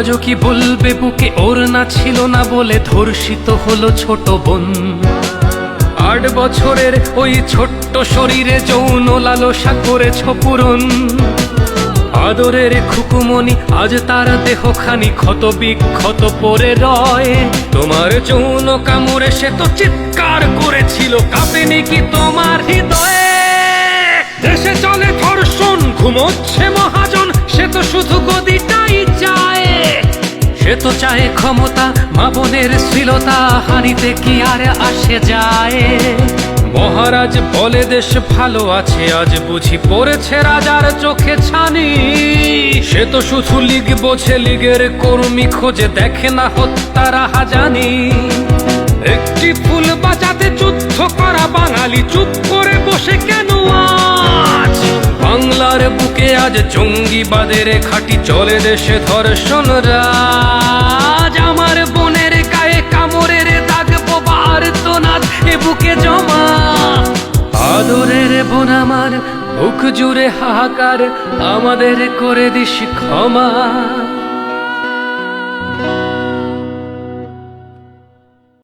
আজও কি বলবে বুকে ওর না ছিল না বলে ধর্ষিত হলো ছোট বোন। 8 বছরের ওই ছোট্ট শরীরে যৌন লালসা করেছ পূরণ। আদরের খুকুমনি আজ তার দেহখানি ক্ষত বিক্ষত পড়ে রয়। তোমার যৌন কামড়ে সে তো চিৎকার করেছিল, কাঁপেনি কি তোমার হৃদয়ে? দেশে চলে ধর্ষণ, ঘুমোচ্ছে মহাজন, সে তো শুধু গদিটাই চায়। সে তো চায় ক্ষমতা, মা বোনের শ্লীলতা হানিতে কি আর আসে যায়? মহারাজ বলে দেশ ভালো আছে, আজ বুঝি পড়েছে রাজার চোখে ছানি। সে তো শুধু লীগ বোঝে, লীগের কর্মী খোঁজে, দেখে না হত্যার হাজানি। একটি ফুল বাঁচাতে যুদ্ধ করা বাঙালি চুপ করে বসে কেন আজ? বাংলার বুকে আজ জঙ্গিবাদের খাঁটি চলে, দেশে ধর্ষণ রাজ। আমার বোনের গায়ে কামড়ের দাগ, বোবা আর তো নাদ এ বুকে জমা। আদরের বোন আমার, বুক জুড়ে হাহাকার, আমাদের করে দিস ক্ষমা।